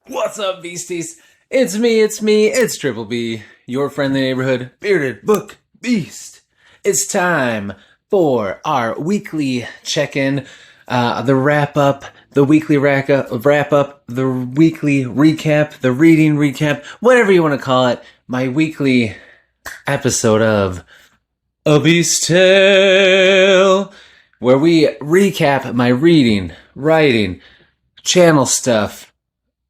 What's up, beasties? It's Triple B, your friendly neighborhood bearded book beast. It's time for our weekly check-in, the wrap-up, the weekly wrap-up, the weekly recap, the reading recap, whatever you want to call it, my weekly episode of A Beast Tale, where we recap my reading, writing, channel stuff,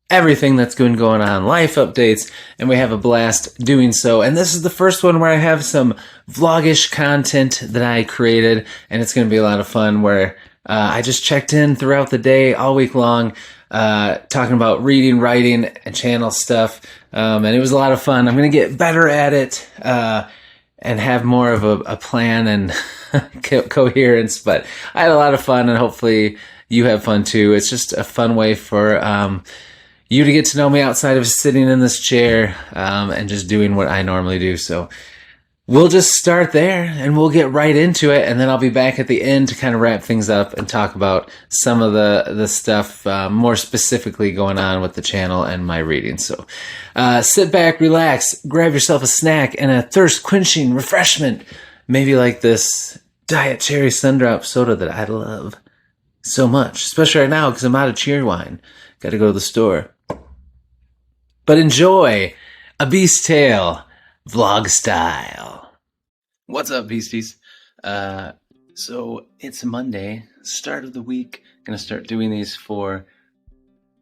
everything that's been going on, life updates, and we have a blast doing so. And this is the first one where I have some vlogish content that I created, and it's going to be a lot of fun where I just checked in throughout the day all week long, talking about reading, writing, and channel stuff, and it was a lot of fun. I'm going to get better at it and have more of a plan and coherence, but I had a lot of fun, and hopefully you have fun too. It's just a fun way for you to get to know me outside of sitting in this chair and just doing what I normally do. So we'll just start there and we'll get right into it. And then I'll be back at the end to kind of wrap things up and talk about some of the stuff more specifically going on with the channel and my reading. So sit back, relax, grab yourself a snack and a thirst-quenching refreshment. Maybe like this Diet Cherry Sundrop soda that I love so much, especially right now because I'm out of cheer wine. Got to go to the store. But enjoy A Beast Tale vlog style. What's up, beasties? So it's Monday, start of the week. Gonna start doing these for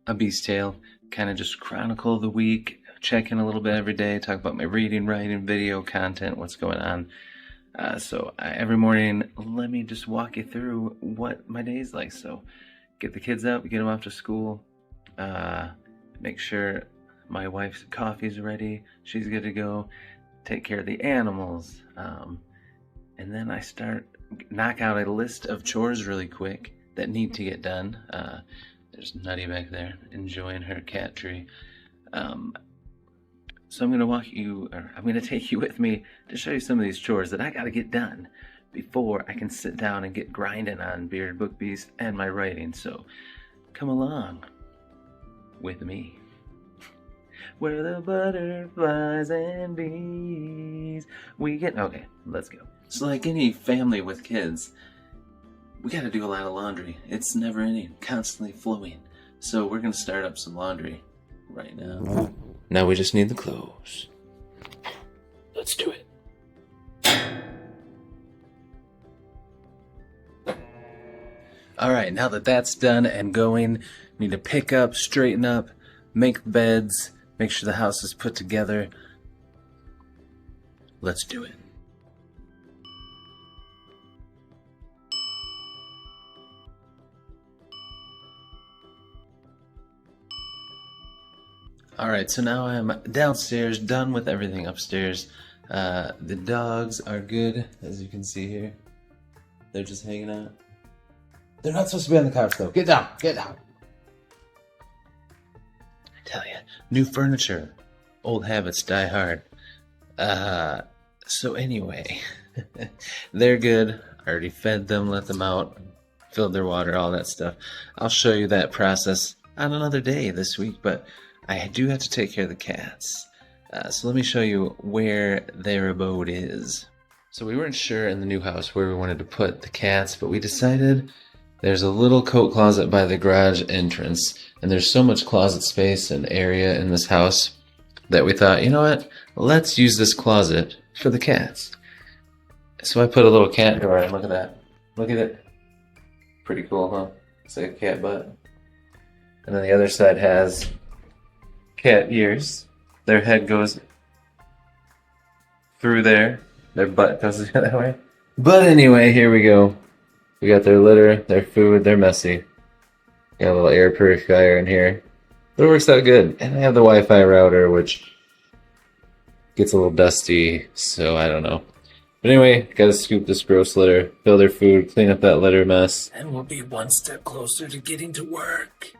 A Beast Tale. Kind of just chronicle the week, check in a little bit every day, talk about my reading, writing, video content, what's going on. Every morning, let me just walk you through what my day's like. So get the kids up, get them off to school, make sure my wife's coffee's ready, she's good to go, take care of the animals, and then I knock out a list of chores really quick that need to get done. There's Nutty back there enjoying her cat tree. So I'm going to take you with me to show you some of these chores that I got to get done before I can sit down and get grinding on Bearded Book Beast and my writing. So come along with me. Where the butterflies and bees okay, let's go. So like any family with kids, we gotta do a lot of laundry. It's never ending, constantly flowing. So we're gonna start up some laundry right now. Now we just need the clothes. Let's do it. Alright, now that that's done and going, need to pick up, straighten up, make beds, make sure the house is put together. Let's do it. Alright, so now I'm downstairs, done with everything upstairs. The dogs are good, as you can see here. They're just hanging out. They're not supposed to be on the couch though. Get down, get down. Tell ya, new furniture, old habits die hard. So anyway, they're good. I already fed them, let them out, filled their water, all that stuff. I'll show you that process on another day this week, but I do have to take care of the cats. So let me show you where their abode is. So we weren't sure in the new house where we wanted to put the cats, but we decided there's a little coat closet by the garage entrance, and there's so much closet space and area in this house that we thought, you know what, let's use this closet for the cats. So I put a little cat door in. Look at that. Look at it. Pretty cool, huh? It's like a cat butt. And then the other side has cat ears. Their head goes through there. Their butt goes that way. But anyway, here we go. We got their litter, their food, they're messy. Got a little air purifier in here. But it works out good. And I have the Wi-Fi router, which gets a little dusty, so I don't know. But anyway, gotta scoop this gross litter, fill their food, clean up that litter mess. And we'll be one step closer to getting to work.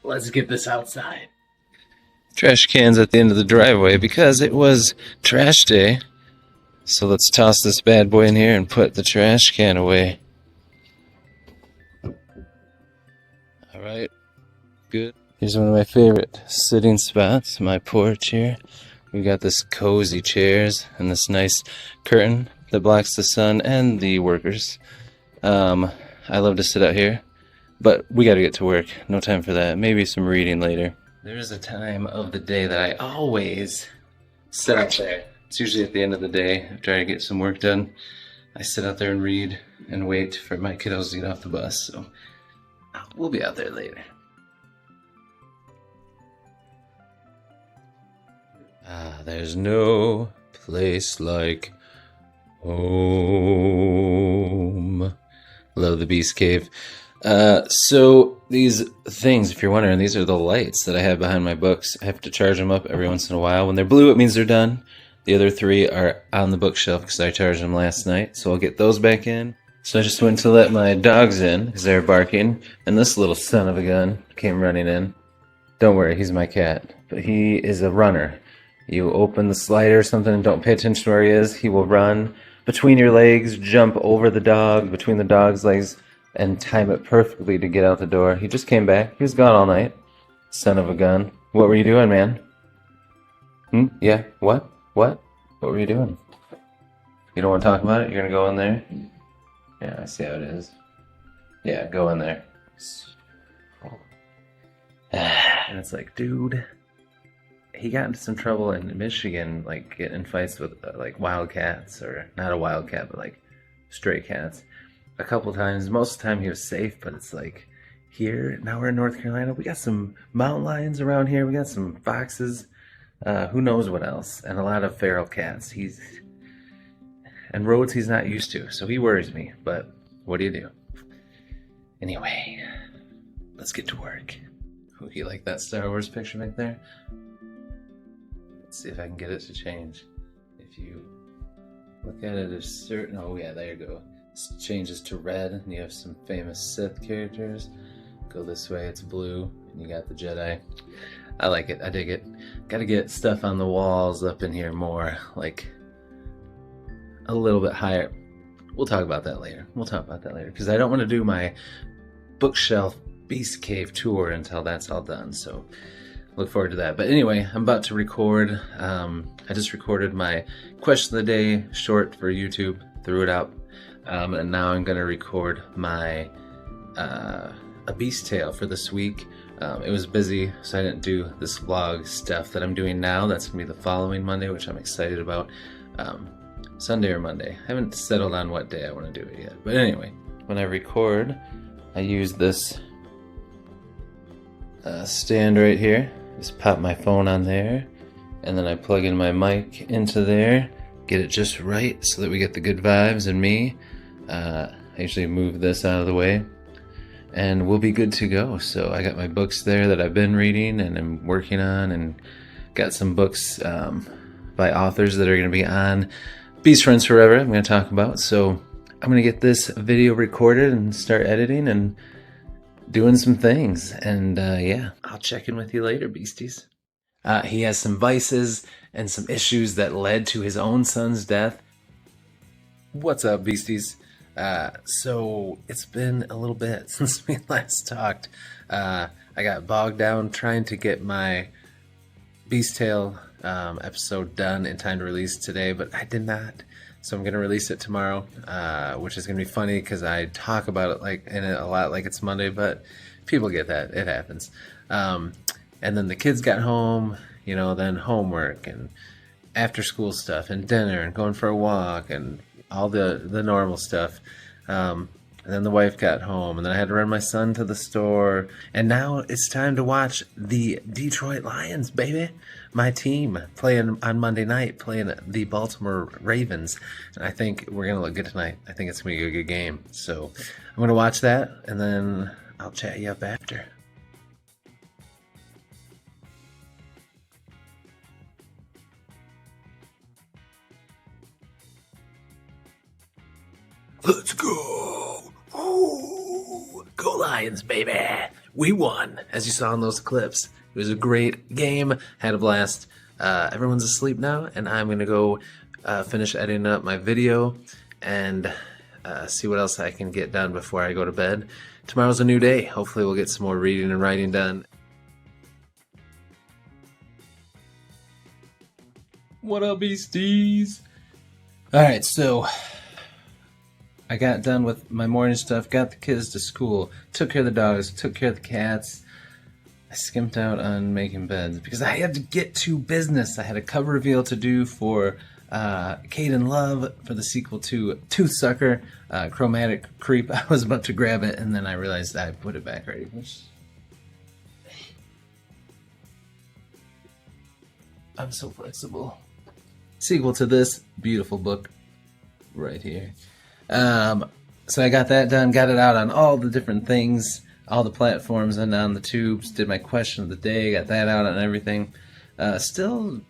Let's get this outside. trash cans at the end of the driveway because it was trash day. So let's toss this bad boy in here and put the trash can away. Alright, good. Here's one of my favorite sitting spots, my porch here. We got this cozy chairs and this nice curtain that blocks the sun and the workers. I love to sit out here, but we gotta get to work. No time for that. Maybe some reading later. There's a time of the day that I always sit out there. It's usually at the end of the day, after I get some work done. I sit out there and read and wait for my kiddos to get off the bus, so we'll be out there later. There's no place like home. Love the Beast Cave. So these things, if you're wondering, these are the lights that I have behind my books. I have to charge them up every once in a while. When they're blue, it means they're done. The other three are on the bookshelf because I charged them last night, so I'll get those back in. So I just went to let my dogs in because they were barking, and this little son of a gun came running in. Don't worry, he's my cat, but he is a runner. You open the slider or something and don't pay attention to where he is, he will run between your legs, jump over the dog, between the dog's legs, and time it perfectly to get out the door. He just came back. He was gone all night. Son of a gun. What were you doing, man? Yeah? What? What? What were you doing? You don't want to talk about it? You're going to go in there? Yeah, I see how it is. Yeah, go in there. And it's like, dude, he got into some trouble in Michigan, like getting in fights with like wildcats, or not a wildcat, but like stray cats. A couple times. Most of the time he was safe, but it's like here, now we're in North Carolina, we got some mountain lions around here, we got some foxes, who knows what else, and a lot of feral cats. And roads he's not used to, so he worries me, but what do you do? Anyway, let's get to work. Ooh, you like that Star Wars picture back there? Let's see if I can get it to change. If you look at it, oh yeah, there you go. It changes to red, and you have some famous Sith characters. Go this way, it's blue, and you got the Jedi. I like it, I dig it. Gotta get stuff on the walls up in here more, like a little bit higher. We'll talk about that later. Because I don't want to do my bookshelf Beast Cave tour until that's all done, so look forward to that. But anyway, I'm about to record. I just recorded my question of the day short for YouTube, threw it out, and now I'm gonna record my a beast tale for this week. It was busy, so I didn't do this vlog stuff that I'm doing now. That's gonna be the following Monday, which I'm excited about. Sunday or Monday. I haven't settled on what day I want to do it yet. But anyway, when I record, I use this stand right here. Just pop my phone on there, and then I plug in my mic into there, get it just right so that we get the good vibes and me. I usually move this out of the way, and we'll be good to go. So I got my books there that I've been reading and I'm working on, and got some books by authors that are going to be on Beast Friends Forever I'm going to talk about. So I'm going to get this video recorded and start editing and doing some things. And yeah, I'll check in with you later, beasties. He has some vices and some issues that led to his own son's death. What's up, beasties? So it's been a little bit since we last talked. I got bogged down trying to get my Beast Tale episode done in time to release today, but I did not. So I'm gonna release it tomorrow, which is gonna be funny because I talk about it like in it a lot like it's Monday, but people get that, it happens. And then the kids got home, you know, then homework and after school stuff and dinner and going for a walk and all the normal stuff. And then the wife got home, and then I had to run my son to the store. And now it's time to watch the Detroit Lions, baby. My team playing on Monday night, playing the Baltimore Ravens. And I think we're going to look good tonight. I think it's going to be a good game. So I'm going to watch that, and then I'll chat you up after. Let's go! Ooh, go Lions, baby! We won, as you saw in those clips. It was a great game. Had a blast. Everyone's asleep now, and I'm going to go finish editing up my video and see what else I can get done before I go to bed. Tomorrow's a new day. Hopefully we'll get some more reading and writing done. What up, beasties? Alright, so I got done with my morning stuff, got the kids to school, took care of the dogs, took care of the cats. I skimped out on making beds because I had to get to business. I had a cover reveal to do for Kate in Love for the sequel to Toothsucker, Chromatic Creep. I was about to grab it and then I realized I put it back already. I'm so flexible. Sequel to this beautiful book right here. So I got that done, got it out on all the different things, all the platforms and on the tubes, did my question of the day, got that out on everything. Still,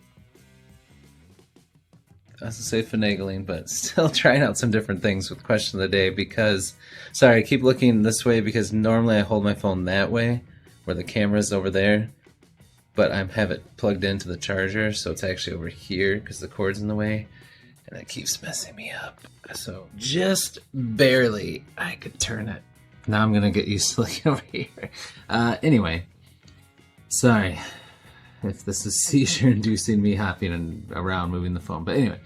I was going to say finagling, but still trying out some different things with question of the day because, sorry, I keep looking this way because normally I hold my phone that way, where the camera's over there. But I have it plugged into the charger, so it's actually over here because the cord's in the way, and it keeps messing me up. So just barely I could turn it. Now I'm gonna get used to looking over here. Anyway, sorry if this is seizure-inducing me hopping around moving the phone. But anyway,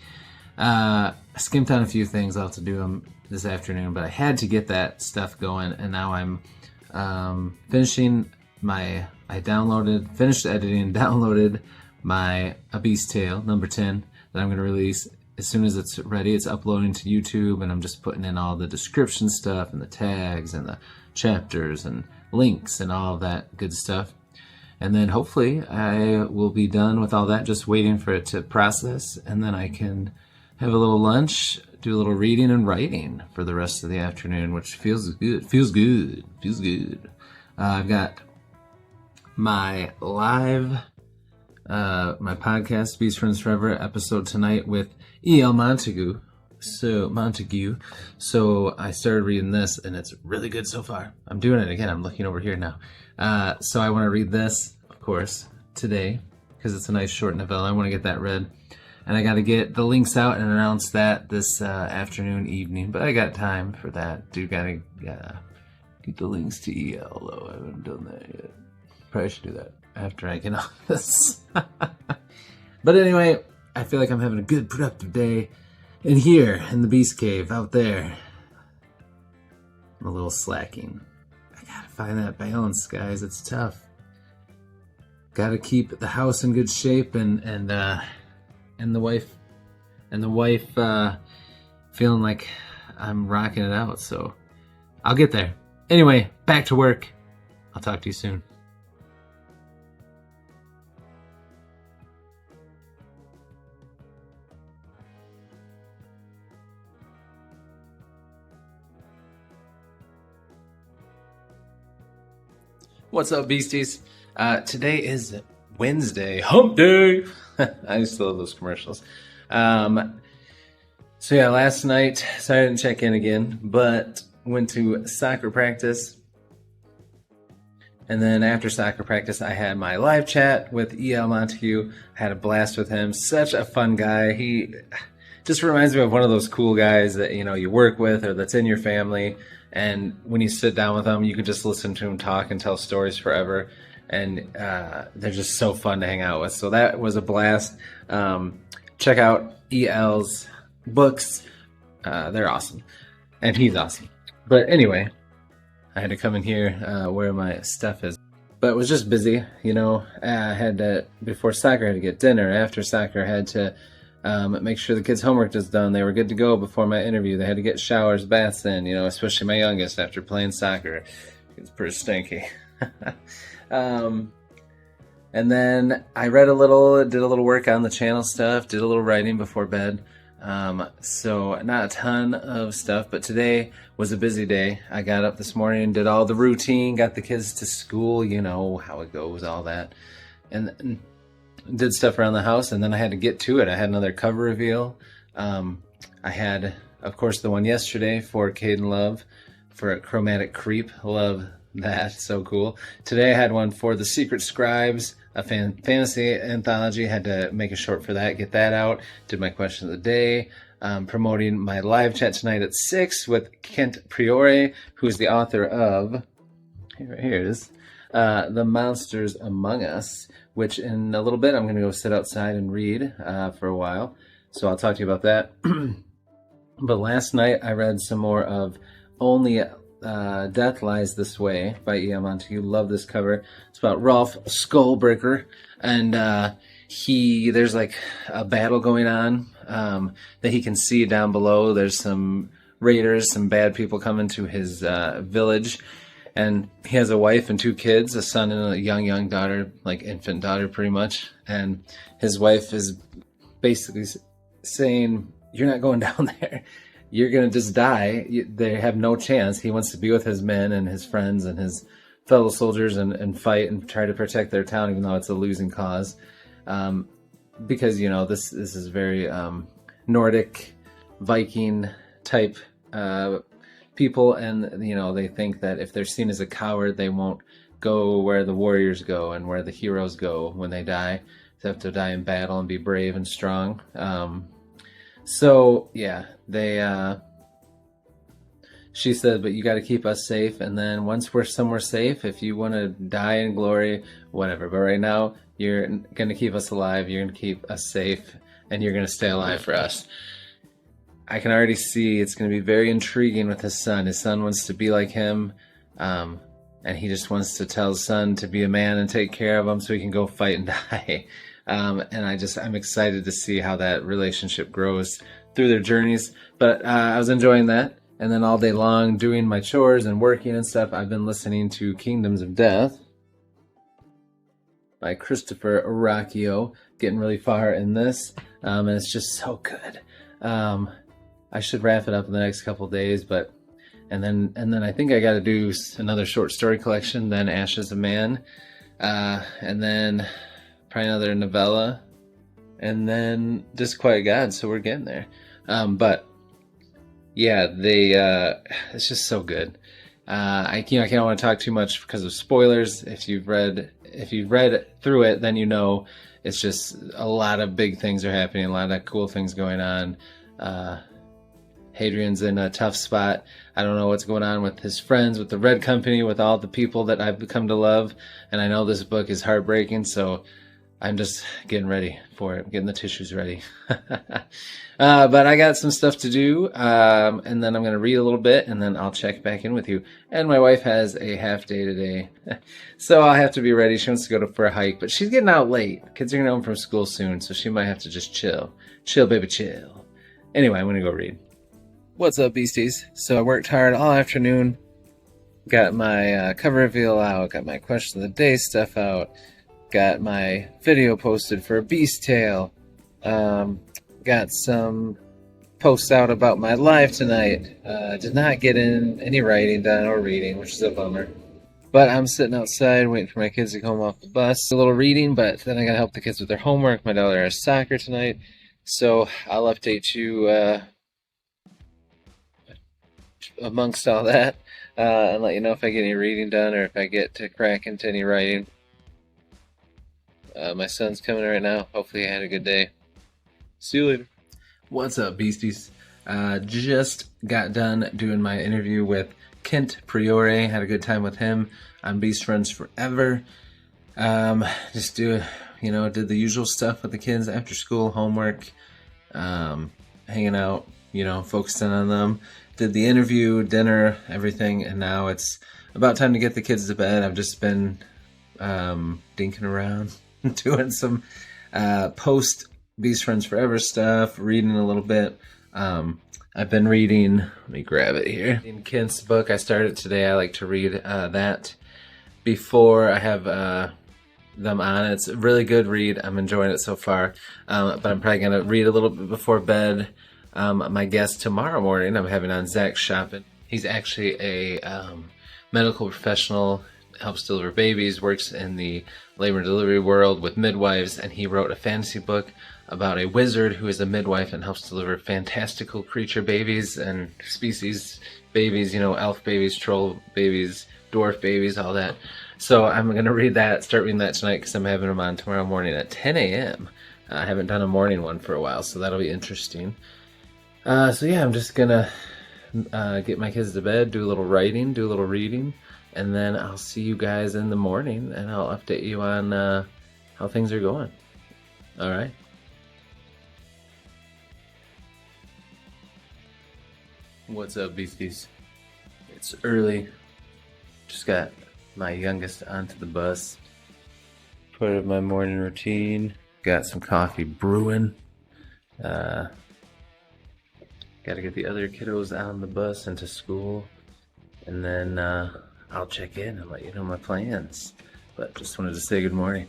I skimped on a few things. I'll have to do them this afternoon, but I had to get that stuff going, and now I'm finishing my... I finished editing, downloaded my A Beast Tale, number 10, that I'm going to release. As soon as it's ready, it's uploading to YouTube, and I'm just putting in all the description stuff, and the tags, and the chapters, and links, and all of that good stuff. And then hopefully I will be done with all that, just waiting for it to process, and then I can have a little lunch, do a little reading and writing for the rest of the afternoon, which feels good. I've got my live, my podcast, Beast Friends Forever, episode tonight with E.L. Montague. So I started reading this, and it's really good so far. I'm doing it again. I'm looking over here now. So I want to read this, of course, today, because it's a nice short novella. I want to get that read. And I got to get the links out and announce that this afternoon, evening. But I got time for that. Dude, got to get the links to E.L., though. I haven't done that yet. Probably should do that after I get off this. But anyway, I feel like I'm having a good, productive day. And here, in the Beast Cave, out there, I'm a little slacking. I gotta find that balance, guys. It's tough. Gotta keep the house in good shape and the wife feeling like I'm rocking it out. So I'll get there. Anyway, back to work. I'll talk to you soon. What's up, beasties? Today is Wednesday, hump day. I used to love those commercials. So yeah, last night, sorry I didn't check in again, but went to soccer practice. And then after soccer practice, I had my live chat with E.L. Montague. Had a blast with him. Such a fun guy. He just reminds me of one of those cool guys that, you know, you work with or that's in your family. And when you sit down with them, you can just listen to them talk and tell stories forever. And they're just so fun to hang out with. So that was a blast. Check out EL's books. They're awesome. And he's awesome. But anyway, I had to come in here where my stuff is. But it was just busy, you know. I had to, before soccer, I had to get dinner. After soccer, I had to make sure the kids' homework was done. They were good to go before my interview. They had to get showers, baths in, you know, especially my youngest after playing soccer. It's pretty stinky. And then I read a little, did a little work on the channel stuff, did a little writing before bed. So not a ton of stuff, but today was a busy day. I got up this morning, did all the routine, got the kids to school, you know how it goes, all that. And did stuff around the house, and then I had to get to it. I had another cover reveal. I had, of course, the one yesterday for Kate in Love for a Chromatic Creep. Love That's so cool. Today I had one for The Secret Scribes, a fantasy anthology. Had to make a short for that, get that out. Did my question of the day. Promoting my live chat tonight at 6 with Kent Priore, who's the author of, here it is, The Monsters Among Us, which in a little bit I'm going to go sit outside and read for a while. So I'll talk to you about that. But last night I read some more of Only Death Lies This Way by E.M. Montague. Love this cover. It's about Rolf Skullbreaker, and there's like a battle going on that he can see down below. There's some raiders, some bad people coming to his village, and he has a wife and 2 kids, a son and a young daughter, like infant daughter pretty much, and his wife is basically saying, "You're not going down there. You're going to just die. They have no chance." He wants to be with his men and his friends and his fellow soldiers and fight and try to protect their town, even though it's a losing cause. Because, you know, this is very Nordic, Viking type people. And, you know, they think that if they're seen as a coward, they won't go where the warriors go and where the heroes go when they die. They have to die in battle and be brave and strong. So yeah, she said, "But you got to keep us safe. And then once we're somewhere safe, if you want to die in glory, whatever. But right now, you're going to keep us alive. You're going to keep us safe, and you're going to stay alive for us." I can already see it's going to be very intriguing with his son. His son wants to be like him, and he just wants to tell his son to be a man and take care of him so he can go fight and die. And I'm excited to see how that relationship grows through their journeys. But I was enjoying that. And then all day long, doing my chores and working and stuff, I've been listening to Kingdoms of Death by Christopher Aracchio. Getting really far in this, and it's just so good. I should wrap it up in the next couple days, and then I think I got to do another short story collection, then Ashes of Man, and then probably another novella, and then Disquiet God. So we're getting there. But yeah, it's just so good. I can't want to talk too much because of spoilers. If you've read through it, then you know it's just a lot of big things are happening, a lot of cool things going on. Hadrian's in a tough spot. I don't know what's going on with his friends, with the Red Company, with all the people that I've come to love. And I know this book is heartbreaking, so I'm just getting ready for it, getting the tissues ready. But I got some stuff to do, and then I'm going to read a little bit, and then I'll check back in with you. And my wife has a half day today, so I'll have to be ready. She wants to go for a hike, but she's getting out late. Kids are going home from school soon, so she might have to just chill. Chill, baby, chill. Anyway, I'm going to go read. What's up, beasties? So I worked hard all afternoon, got my cover reveal out, got my question of the day stuff out, got my video posted for a Beast Tale, got some posts out about my live tonight. Did not get in any writing done or reading, which is a bummer. But I'm sitting outside waiting for my kids to come off the bus. A little reading, but then I gotta help the kids with their homework. My daughter has soccer tonight, so I'll update you amongst all that, and let you know if I get any reading done or if I get to crack into any writing. My son's coming right now. Hopefully I had a good day. See you later. What's up, beasties? Just got done doing my interview with Kent Priore. Had a good time with him on Beast Friends Forever. Just did the usual stuff with the kids after school, homework, hanging out, focusing on them. Did the interview, dinner, everything, and now it's about time to get the kids to bed. I've just been dinking around, doing some post Beast Friends Forever stuff, reading a little bit. I've been reading, let me grab it here, in Kent's book. I started today. I like to read that before I have them on. It's a really good read. I'm enjoying it so far, but I'm probably going to read a little bit before bed. My guest tomorrow morning, I'm having on Zach Shoppin. He's actually a medical professional, helps deliver babies, works in the labor and delivery world with midwives, and he wrote a fantasy book about a wizard who is a midwife and helps deliver fantastical creature babies and species babies, elf babies, troll babies, dwarf babies, all that. So I'm going to read that, start reading that tonight because I'm having them on tomorrow morning at 10 a.m. I haven't done a morning one for a while, so that'll be interesting. So yeah, I'm just going to get my kids to bed, do a little writing, do a little reading, and then I'll see you guys in the morning, and I'll update you on how things are going. All right. What's up, beasties? It's early. Just got my youngest onto the bus. Part of my morning routine. Got some coffee brewing. Got to get the other kiddos on the bus into school. And then I'll check in and let you know my plans. But just wanted to say good morning.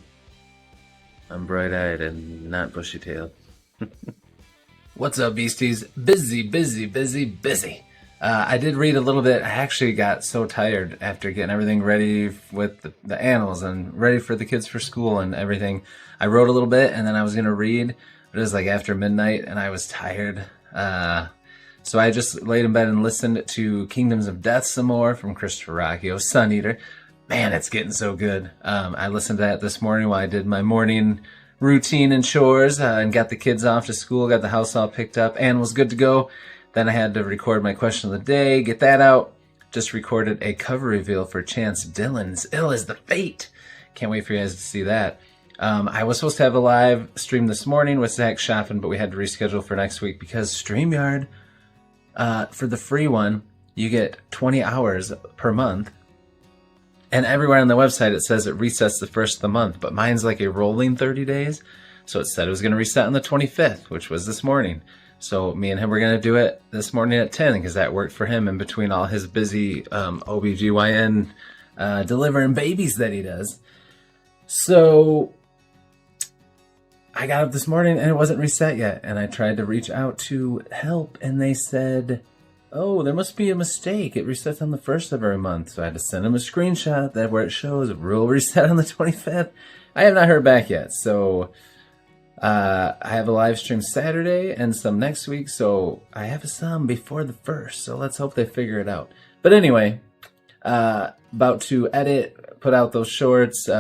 I'm bright-eyed and not bushy-tailed. What's up, beasties? Busy, busy, busy, busy. I did read a little bit. I actually got so tired after getting everything ready with the animals and ready for the kids for school and everything. I wrote a little bit and then I was going to read. It was like after midnight and I was tired. So I just laid in bed and listened to Kingdoms of Death some more from Christopher Rocchio, Sun Eater. Man, it's getting so good. I listened to that this morning while I did my morning routine and chores and got the kids off to school, got the house all picked up, and was good to go. Then I had to record my question of the day, get that out. Just recorded a cover reveal for Chance Dillon's Ill is the Fate. Can't wait for you guys to see that. I was supposed to have a live stream this morning with Zach Shopping, but we had to reschedule for next week because StreamYard, for the free one, you get 20 hours per month. And everywhere on the website it says it resets the first of the month, but mine's like a rolling 30 days. So it said it was going to reset on the 25th, which was this morning. So me and him were going to do it this morning at 10 because that worked for him in between all his busy OBGYN delivering babies that he does. So I got up this morning and it wasn't reset yet. And I tried to reach out to help and they said, oh, there must be a mistake. It resets on the 1st of every month. So I had to send him a screenshot that where it shows it will reset on the 25th. I have not heard back yet. So I have a live stream Saturday and some next week. So I have some before the 1st. So let's hope they figure it out. But anyway, about to edit, put out those shorts.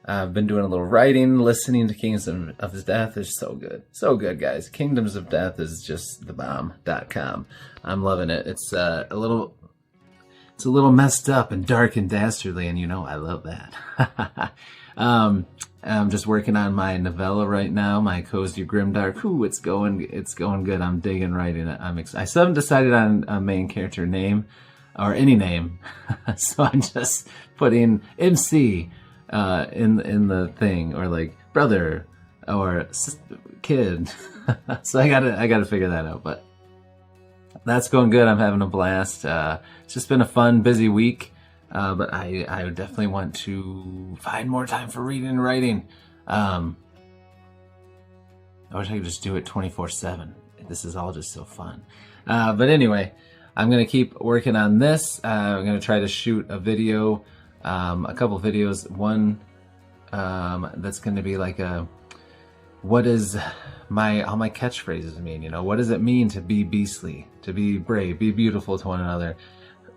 I've been doing a little writing, listening to Kingdoms of Death is so good. So good, guys. Kingdoms of Death is just the bomb.com. I'm loving it. It's a little messed up and dark and dastardly, and you know I love that. I'm just working on my novella right now, my Cozy Grimdark. Ooh, it's going good. I'm digging writing it. I still haven't decided on a main character name or any name, so I'm just putting MC in the thing, or like brother or kid. So I gotta figure that out, but that's going good. I'm having a blast. It's just been a fun, busy week, but I definitely want to find more time for reading and writing. I wish I could just do it 24/7. This is all just so fun. But anyway, I'm gonna keep working on this. I'm gonna try to shoot a video, a couple videos. One that's going to be like what is all my catchphrases mean? You know, what does it mean to be beastly, to be brave, be beautiful to one another?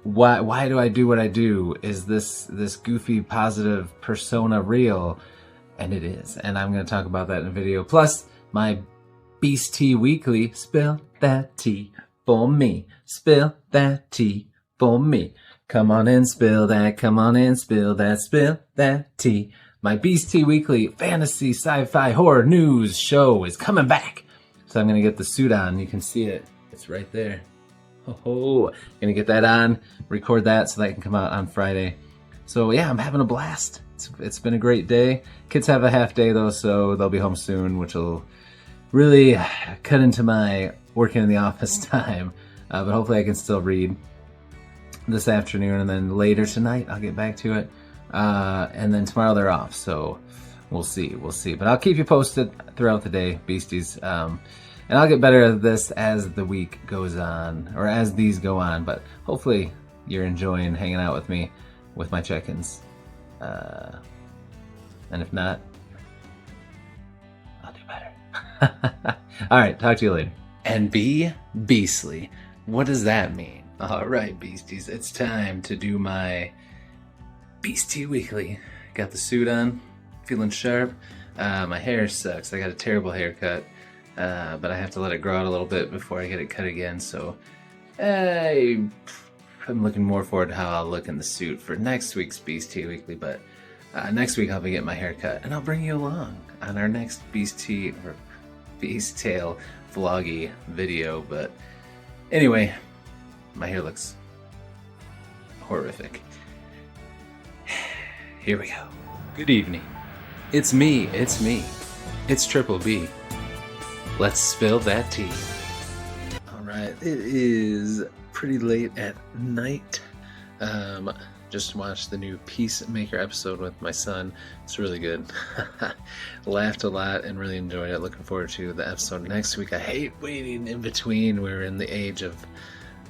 Why do I do what I do? Is this goofy positive persona real? And it is. And I'm going to talk about that in a video. Plus my Beast Tea Weekly. Spill that tea for me. Spill that tea for me. Come on and spill that, come on and spill that tea. My Beast Tea Weekly fantasy, sci-fi, horror news show is coming back. So I'm going to get the suit on. You can see it. It's right there. Oh, going to get that on, record that so that can come out on Friday. So yeah, I'm having a blast. It's been a great day. Kids have a half day though, so they'll be home soon, which will really cut into my working in the office time. But hopefully I can still read this afternoon, and then later tonight I'll get back to it, and then tomorrow they're off, so we'll see, but I'll keep you posted throughout the day, beasties, and I'll get better at this as the week goes on, or as these go on, but hopefully you're enjoying hanging out with me with my check-ins, and if not, I'll do better. Alright, talk to you later. And be beastly. What does that mean? All right, beasties, it's time to do my Beastie Weekly. Got the suit on, feeling sharp. My hair sucks. I got a terrible haircut, but I have to let it grow out a little bit before I get it cut again. So I'm looking more forward to how I'll look in the suit for next week's Beastie Weekly. But next week I'll be getting my hair cut, and I'll bring you along on our next Beast Tale vloggy video. But anyway, my hair looks horrific. Here we go. Good evening. It's me. It's Triple B. Let's spill that tea. Alright, it is pretty late at night. Just watched the new Peacemaker episode with my son. It's really good. Laughed a lot and really enjoyed it. Looking forward to the episode next week. I hate waiting in between. We're in the age of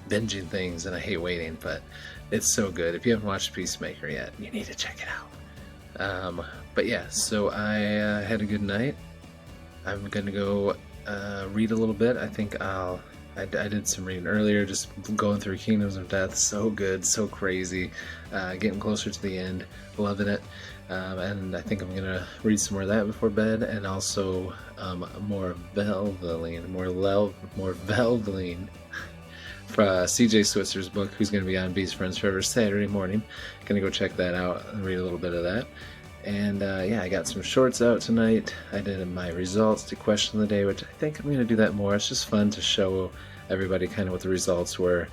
binging things and I hate waiting, but it's so good. If you haven't watched Peacemaker yet, you need to check it out. But yeah, so I had a good night. I'm gonna go read a little bit. I think I did some reading earlier, just going through Kingdoms of Death. So good, so crazy. Getting closer to the end, loving it. And I think I'm gonna read some more of that before bed, and also more Morvelving. For CJ Switzer's book, who's going to be on Beast Friends Forever Saturday morning. Gonna go check that out and read a little bit of that. And yeah, I got some shorts out tonight. I did my results to question of the day, which I think I'm going to do that more. It's just fun to show everybody kind of what the results were,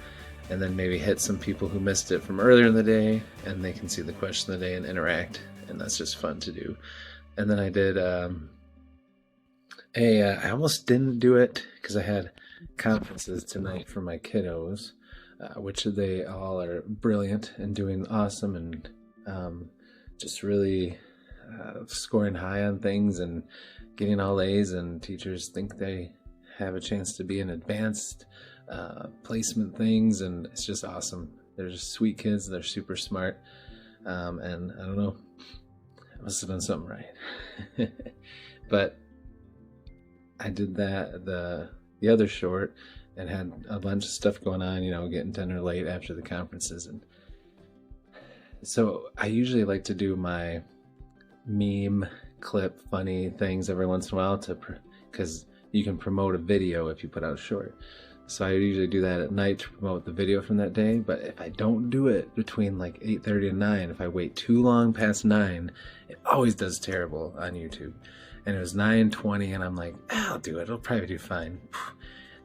and then maybe hit some people who missed it from earlier in the day, and they can see the question of the day and interact, and that's just fun to do. And then I did I almost didn't do it because I had conferences tonight for my kiddos, which they all are brilliant and doing awesome, and just really scoring high on things and getting all A's, and teachers think they have a chance to be in advanced placement things, and it's just awesome. They're just sweet kids. They're super smart, and I don't know, I must have done something right. But I did that the other short and had a bunch of stuff going on, getting dinner late after the conferences. And so I usually like to do my meme clip funny things every once in a while because you can promote a video if you put out a short. So I usually do that at night to promote the video from that day. But if I don't do it between like 8:30 and 9, if I wait too long past 9, it always does terrible on YouTube. And it was 9:20, and I'm like, I'll do it. It'll probably do fine.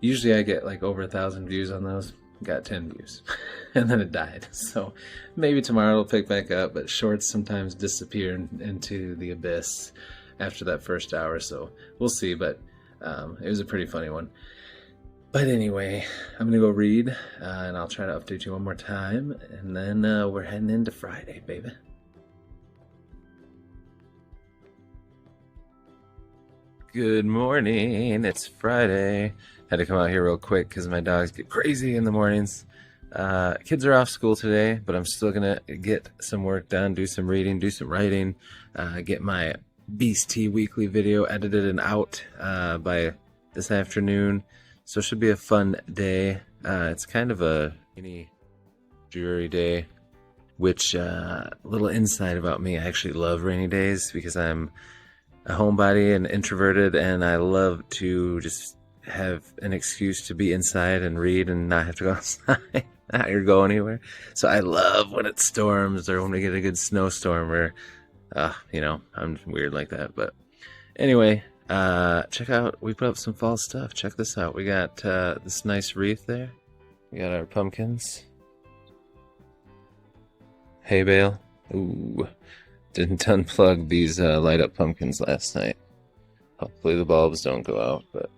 Usually I get like over 1,000 views on those. Got 10 views. And then it died. So maybe tomorrow it'll pick back up, but shorts sometimes disappear into the abyss after that first hour. So we'll see, but it was a pretty funny one. But anyway, I'm going to go read, and I'll try to update you one more time. And then we're heading into Friday, baby. Good morning. It's Friday. Had to come out here real quick because my dogs get crazy in the mornings. Kids are off school today, but I'm still gonna get some work done, do some reading, do some writing, get my Beastie Weekly video edited and out by this afternoon. So it should be a fun day. It's kind of a rainy, dreary day, which little insight about me, I actually love rainy days because I'm a homebody and introverted, and I love to just have an excuse to be inside and read and not have to go outside or go anywhere. So I love when it storms or when we get a good snowstorm, or I'm weird like that. But anyway, check out, we put up some fall stuff. Check this out. We got this nice wreath there. We got our pumpkins, hay bale. Ooh, didn't unplug these light up pumpkins last night. Hopefully the bulbs don't go out, but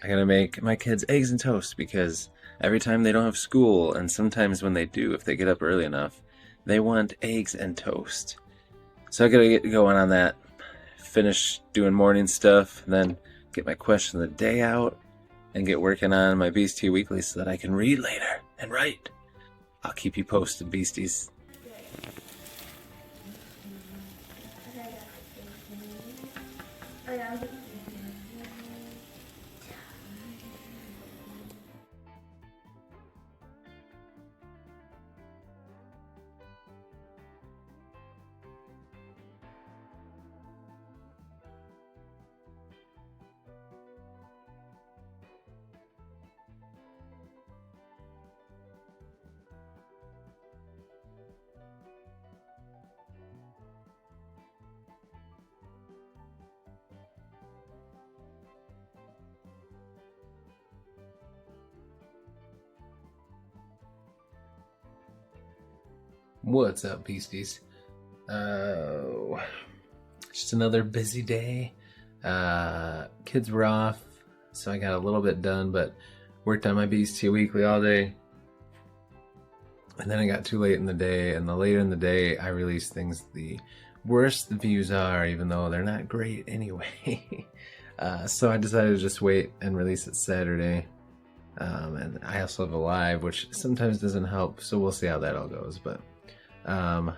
I gotta make my kids eggs and toast because every time they don't have school, and sometimes when they do, if they get up early enough, they want eggs and toast. So I gotta get going on that, finish doing morning stuff, and then get my question of the day out, and get working on my Beastie Weekly so that I can read later and write. I'll keep you posted, Beasties. What's up, beasties? Just another busy day. Kids were off, so I got a little bit done, but worked on my Beastie Weekly all day. And then I got too late in the day, and the later in the day I release things, the worse the views are, even though they're not great anyway. So I decided to just wait and release it Saturday. And I also have a live, which sometimes doesn't help, so we'll see how that all goes. But I'm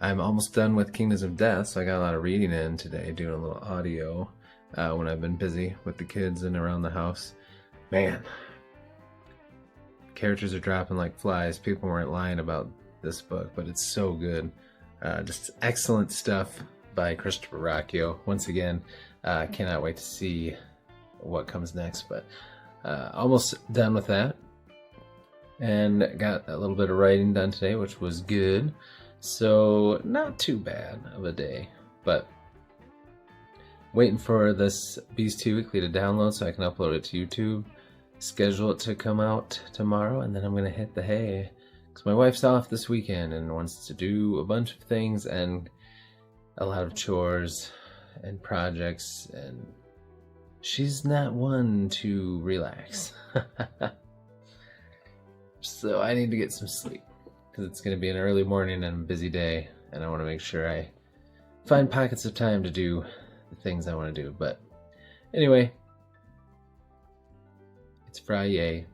almost done with Kingdoms of Death, so I got a lot of reading in today, doing a little audio when I've been busy with the kids and around the house. Man, characters are dropping like flies. People weren't lying about this book, but it's so good. Just excellent stuff by Christopher Rocchio. Once again, cannot wait to see what comes next, but almost done with that. And got a little bit of writing done today, which was good. So not too bad of a day, but waiting for this Beastie Weekly to download so I can upload it to YouTube, schedule it to come out tomorrow, and then I'm gonna hit the hay because my wife's off this weekend and wants to do a bunch of things and a lot of chores and projects, and she's not one to relax. So I need to get some sleep because it's going to be an early morning and a busy day, and I want to make sure I find pockets of time to do the things I want to do. But anyway, it's Friday.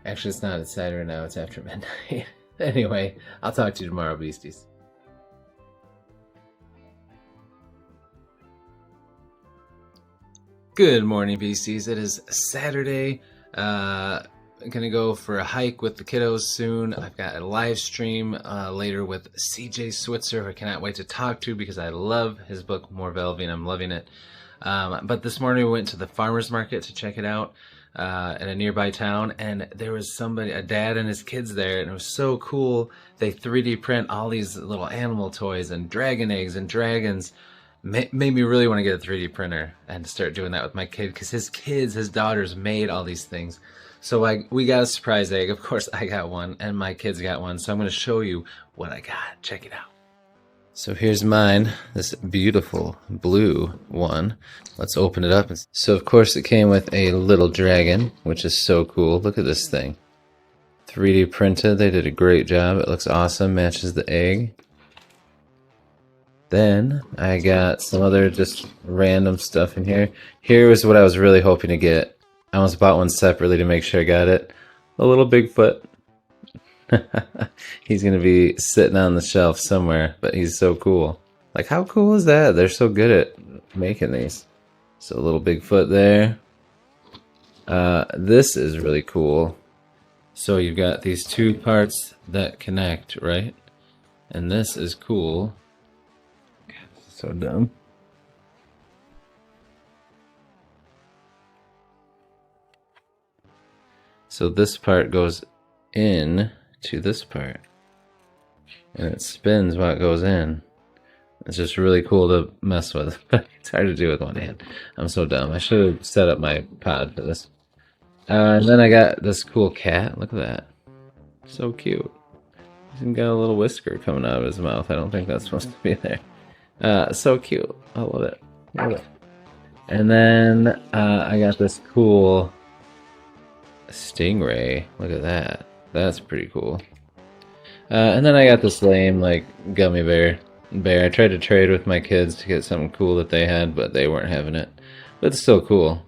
Actually, it's not. It's Saturday now. It's after midnight. Anyway, I'll talk to you tomorrow, beasties. Good morning, beasties. It is Saturday. I'm gonna go for a hike with the kiddos soon. I've got a live stream later with CJ Switzer, who I cannot wait to talk to because I love his book Morvelving. I'm loving it. But this morning we went to the farmer's market to check it out in a nearby town, and there was somebody, a dad and his kids there, and it was so cool. They 3D print all these little animal toys and dragon eggs and dragons. Made me really want to get a 3D printer and start doing that with my kid, because his daughters made all these things. So we got a surprise egg. Of course I got one, and my kids got one. So I'm going to show you what I got. Check it out. So here's mine, this beautiful blue one. Let's open it up. So of course it came with a little dragon, which is so cool. Look at this thing. 3D printed. They did a great job. It looks awesome. Matches the egg. Then I got some other just random stuff in here. Here was what I was really hoping to get. I almost bought one separately to make sure I got it. A little Bigfoot. He's going to be sitting on the shelf somewhere, but he's so cool. Like, how cool is that? They're so good at making these. So a little Bigfoot there. This is really cool. So you've got these two parts that connect, right? And this is cool. So dumb. So this part goes in to this part, and it spins while it goes in. It's just really cool to mess with. It's hard to do with one hand. I'm so dumb. I should have set up my pod for this. And then I got this cool cat. Look at that. So cute. He's even got a little whisker coming out of his mouth. I don't think that's supposed to be there. So cute. I love it. Love it. And then I got this cool stingray. Look at that. That's pretty cool. And then I got this lame, like, gummy bear. I tried to trade with my kids to get something cool that they had, but they weren't having it. But it's still cool.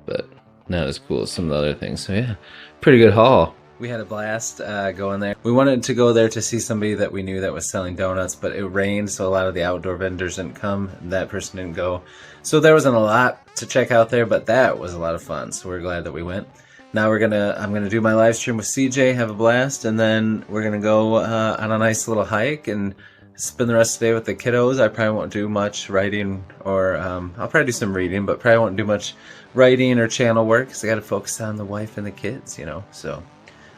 But not as cool as some of the other things. So yeah, pretty good haul. We had a blast going there. We wanted to go there to see somebody that we knew that was selling donuts, but it rained, so a lot of the outdoor vendors didn't come. That person didn't go. So there wasn't a lot to check out there, but that was a lot of fun, so we're glad that we went. Now I'm gonna do my live stream with CJ, have a blast, and then we're gonna go on a nice little hike and spend the rest of the day with the kiddos. I probably won't do much writing, or I'll probably do some reading, but probably won't do much writing or channel work because I gotta focus on the wife and the kids, you know, so.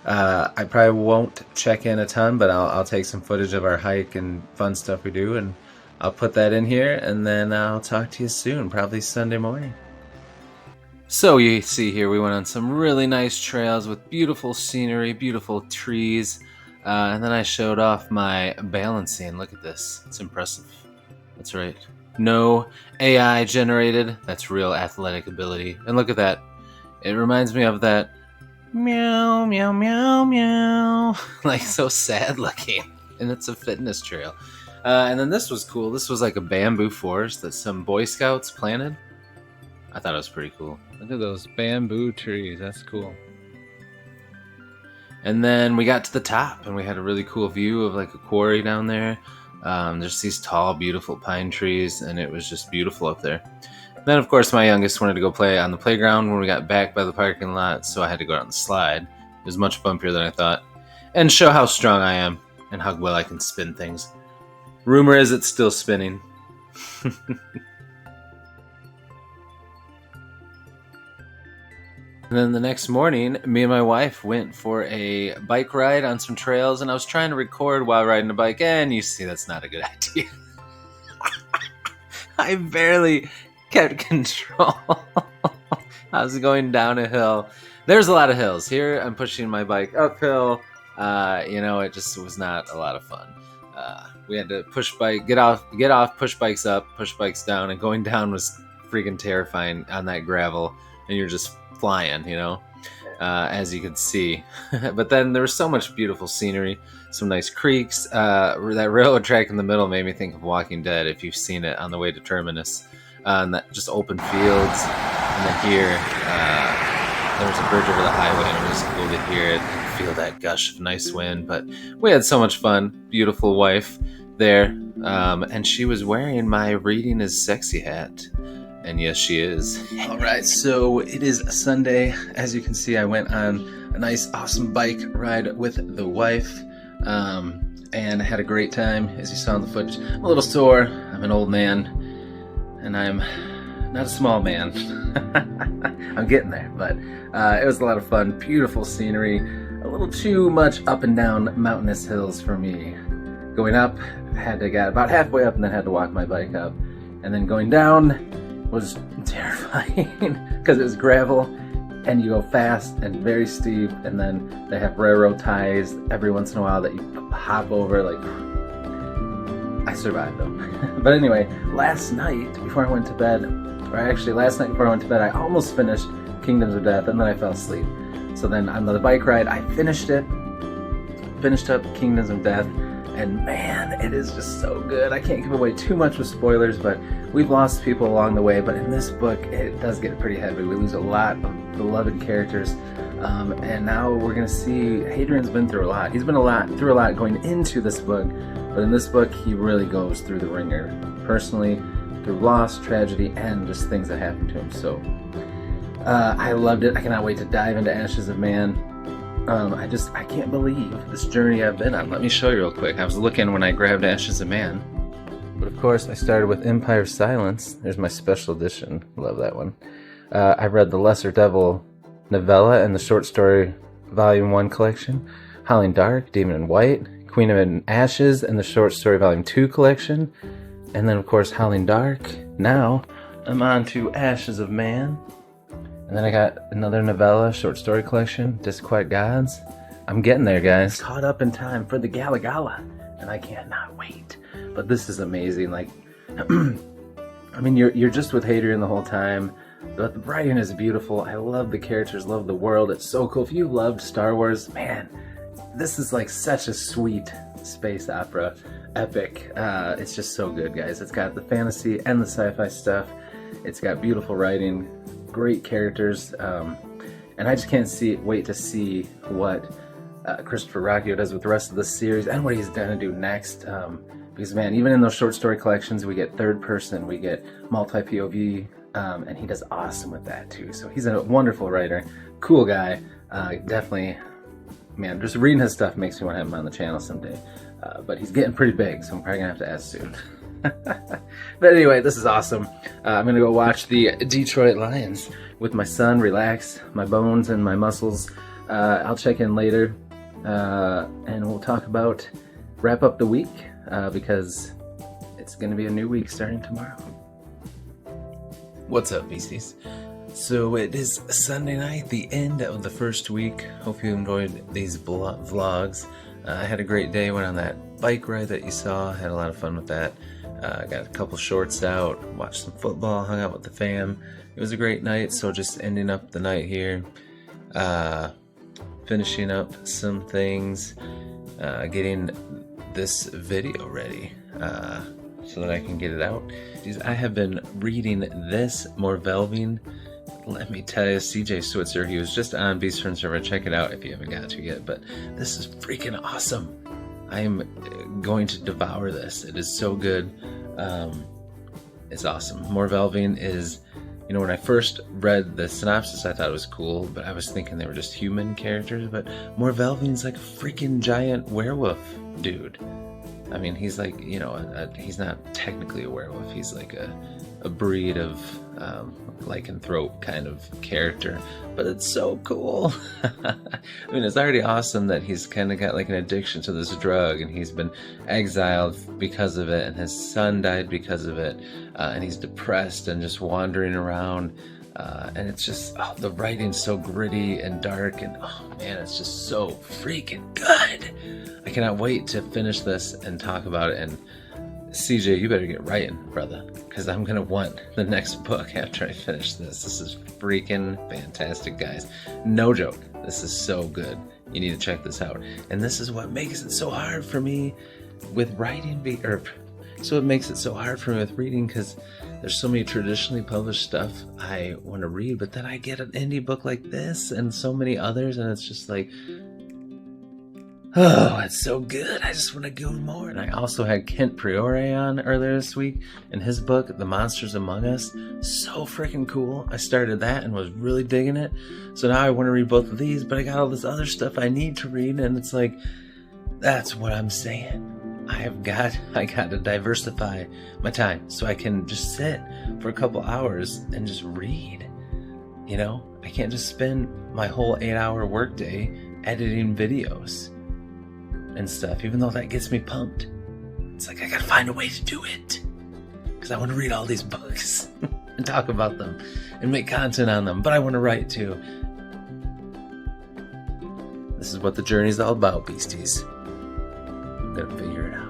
I probably won't check in a ton, but I'll take some footage of our hike and fun stuff we do, and I'll put that in here, and then I'll talk to you soon, probably Sunday morning. So you see here, we went on some really nice trails with beautiful scenery, beautiful trees, and then I showed off my balancing. Look at this. It's impressive. That's right. No AI generated. That's real athletic ability. And look at that. It reminds me of that meow, meow, meow, meow. Like, so sad looking. And it's a fitness trail. And then this was cool. This was like a bamboo forest that some Boy Scouts planted. I thought it was pretty cool. Look at those bamboo trees. That's cool. And then we got to the top, and we had a really cool view of like a quarry down there. There's these tall, beautiful pine trees, and it was just beautiful up there. Then, of course, my youngest wanted to go play on the playground when we got back by the parking lot, so I had to go out on the slide. It was much bumpier than I thought. And show how strong I am and how well I can spin things. Rumor is it's still spinning. And then the next morning, me and my wife went for a bike ride on some trails, and I was trying to record while riding a bike, and you see that's not a good idea. I barely kept control. I was going down a hill. There's a lot of hills. Here I'm pushing my bike uphill. It just was not a lot of fun. We had to get off, push bikes up, push bikes down, and going down was freaking terrifying on that gravel, and you're just flying, as you could see. But then there was so much beautiful scenery, some nice creeks. That railroad track in the middle made me think of Walking Dead, if you've seen it, on the way to Terminus. And that just open fields. And then here, there was a bridge over the highway, and it was cool to hear it and feel that gush of nice wind. But we had so much fun. Beautiful wife there. And she was wearing my Reading is Sexy hat. And yes, she is. All right, so it is a Sunday. As you can see, I went on a nice, awesome bike ride with the wife, and had a great time. As you saw in the footage, I'm a little sore. I'm an old man, and I'm not a small man. I'm getting there, but it was a lot of fun. Beautiful scenery. A little too much up and down mountainous hills for me. Going up, had to get about halfway up, and then had to walk my bike up, and then going down was terrifying because it was gravel and you go fast and very steep, and then they have railroad ties every once in a while that you hop over. Like, I survived them. But anyway, last night before I went to bed, I almost finished Kingdoms of Death, and then I fell asleep. So then on the bike ride, I finished up Kingdoms of Death, and man, it is just so good. I can't give away too much with spoilers, but we've lost people along the way. But in this book, it does get pretty heavy. We lose a lot of beloved characters, and now we're going to see Hadrian's been through a lot. He's been through a lot going into this book, but in this book, he really goes through the ringer, personally, through loss, tragedy, and just things that happen to him. So I loved it. I cannot wait to dive into Ashes of Man. I can't believe this journey I've been on. Let me show you real quick. I was looking when I grabbed Ashes of Man. But of course, I started with Empire of Silence. There's my special edition. Love that one. I read the Lesser Devil novella and the short story Volume 1 collection. Howling Dark, Demon in White, Queen of Ashes, and the short story Volume 2 collection. And then, of course, Howling Dark. Now, I'm on to Ashes of Man. And then I got another novella, short story collection, Disquiet Gods. I'm getting there, guys. Caught up in time for the Gala Gala, and I cannot wait. But this is amazing. Like, I mean, you're just with Hadrian the whole time. But the writing is beautiful. I love the characters, love the world. It's so cool. If you loved Star Wars, man, this is like such a sweet space opera epic. It's just so good, guys. It's got the fantasy and the sci-fi stuff. It's got beautiful writing, great characters, and I just can't wait to see what Christopher Rocchio does with the rest of the series and what he's gonna do next. Because man, even in those short story collections, we get third person, we get multi POV, and he does awesome with that too. So he's a wonderful writer, cool guy. Definitely, man, just reading his stuff makes me want to have him on the channel someday. But he's getting pretty big, so I'm probably gonna have to ask soon. But anyway, this is awesome. I'm gonna go watch the Detroit Lions with my son, relax my bones and my muscles. I'll check in later, and we'll wrap up the week, because it's gonna be a new week starting tomorrow. What's up, beasties? So it is Sunday night, the end of the first week. Hope you enjoyed these vlogs. I had a great day, went on that bike ride that you saw, had a lot of fun with that. Got a couple shorts out, watched some football, hung out with the fam. It was a great night, so just ending up the night here. Finishing up some things, getting this video ready so that I can get it out. I have been reading this Morvelving. Let me tell you, CJ Switzer, he was just on Beast Friend Server. Check it out if you haven't got to yet, but this is freaking awesome. I am going to devour this. It is so good. It's awesome. Morvelving is, you know, when I first read the synopsis, I thought it was cool, but I was thinking they were just human characters, but Morvelving's like a freaking giant werewolf dude. I mean, he's like, you know, he's not technically a werewolf. He's like a breed of lycanthrope kind of character, but it's so cool. I mean, it's already awesome that he's kind of got like an addiction to this drug, and he's been exiled because of it, and his son died because of it, and he's depressed and just wandering around, and it's just, oh, the writing's so gritty and dark, and oh man, it's just so freaking good. I cannot wait to finish this and talk about it. And CJ, you better get writing, brother, because I'm gonna want the next book after I finish this. This is freaking fantastic, guys. No joke. This is so good. You need to check this out. And this is what makes it so hard for me with writing, so it makes it so hard for me with reading, because there's so many traditionally published stuff I want to read, but then I get an indie book like this and so many others, and it's just like, oh, it's so good. I just want to go more. And I also had Kent Priore on earlier this week, and his book, The Monsters Among Us, so freaking cool. I started that and was really digging it. So now I want to read both of these, but I got all this other stuff I need to read, and it's like, that's what I'm saying. I got to diversify my time so I can just sit for a couple hours and just read. You know, I can't just spend my whole 8-hour workday editing videos and stuff, even though that gets me pumped. It's like, I gotta find a way to do it, because I want to read all these books and talk about them and make content on them, but I want to write too. This is what the journey's all about, beasties. I'm gonna figure it out.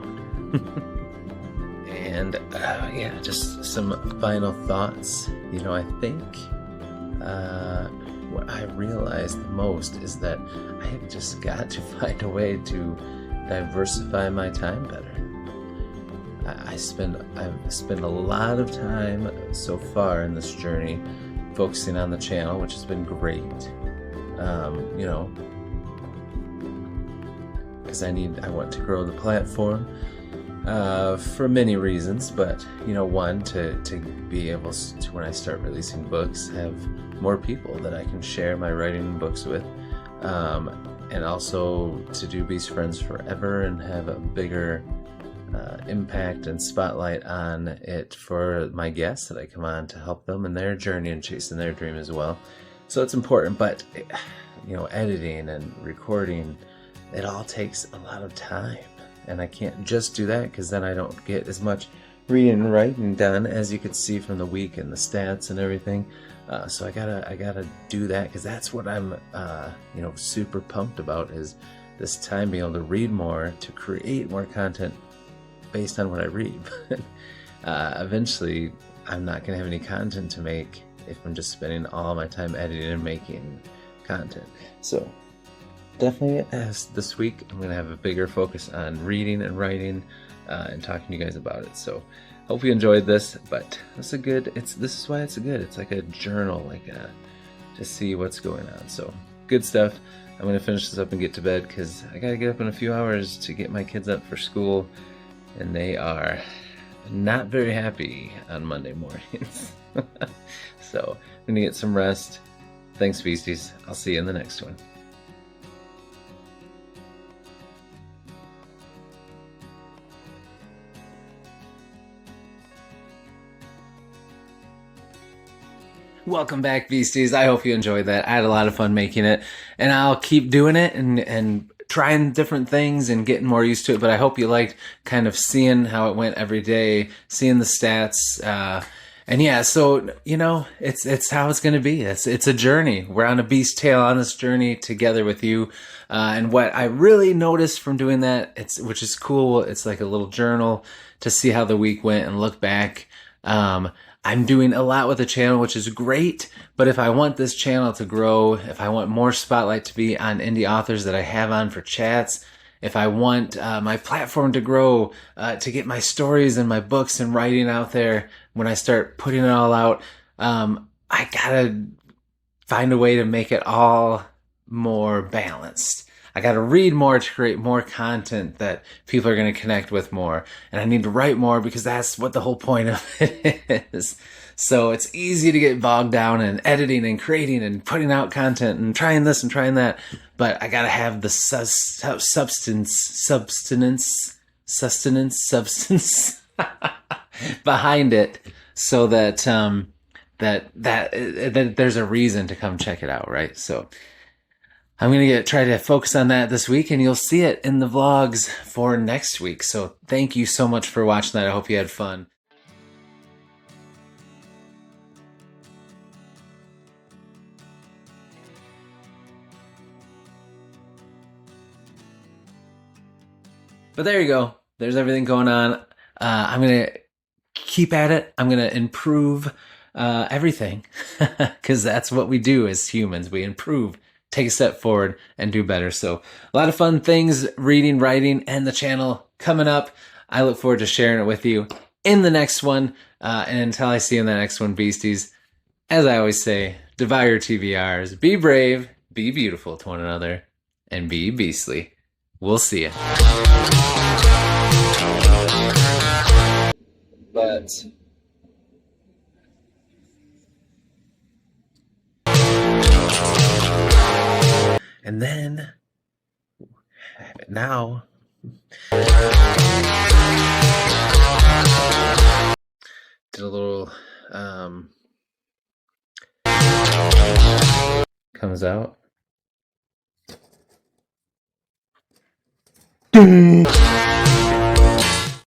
And yeah, just some final thoughts. You know, I think what I realized the most is that I have just got to find a way to diversify my time better. I've spent a lot of time so far in this journey focusing on the channel, which has been great. You know, because I want to grow the platform for many reasons, but you know, one, to be able to, when I start releasing books, have more people that I can share my writing and books with, and also to do Beast Friends forever and have a bigger impact and spotlight on it for my guests that I come on to help them in their journey and chasing their dream as well. So it's important, but you know, editing and recording, it all takes a lot of time, and I can't just do that, because then I don't get as much reading and writing done, as you could see from the week and the stats and everything. So I gotta do that, because that's what I'm you know, super pumped about, is this time being able to read more, to create more content based on what I read. Eventually I'm not gonna have any content to make if I'm just spending all my time editing and making content. So definitely, as this week, I'm gonna have a bigger focus on reading and writing and talking to you guys about it. So hope you enjoyed this, but this is why it's good. It's like a journal, to see what's going on. So good stuff. I'm gonna finish this up and get to bed, because I gotta get up in a few hours to get my kids up for school, and they are not very happy on Monday mornings. So I'm gonna get some rest. Thanks, beasties. I'll see you in the next one. Welcome back, beasties. I hope you enjoyed that. I had a lot of fun making it, and I'll keep doing it and trying different things and getting more used to it. But I hope you liked kind of seeing how it went every day, seeing the stats, And yeah, so it's how it's going to be. It's a journey. We're on a beast tale on this journey together with you. And what I really noticed from doing that, which is cool. It's like a little journal to see how the week went and look back. I'm doing a lot with the channel, which is great. But if I want this channel to grow, if I want more spotlight to be on indie authors that I have on for chats, if I want my platform to grow, to get my stories and my books and writing out there, when I start putting it all out, I gotta find a way to make it all more balanced. I gotta read more to create more content that people are gonna connect with more. And I need to write more because that's what the whole point of it is. So it's easy to get bogged down in editing and creating and putting out content and trying this and trying that. But I gotta have the substance behind it, so that that there's a reason to come check it out, right? So I'm gonna try to focus on that this week, and you'll see it in the vlogs for next week. So thank you so much for watching that. I hope you had fun. But there you go. There's everything going on. I'm going to keep at it. I'm going to improve everything, because that's what we do as humans. We improve, take a step forward, and do better. So a lot of fun things, reading, writing, and the channel coming up. I look forward to sharing it with you in the next one. And until I see you in the next one, beasties, as I always say, devour your TBRs. Be brave, be beautiful to one another, and be beastly. We'll see you. But and then now did a little comes out.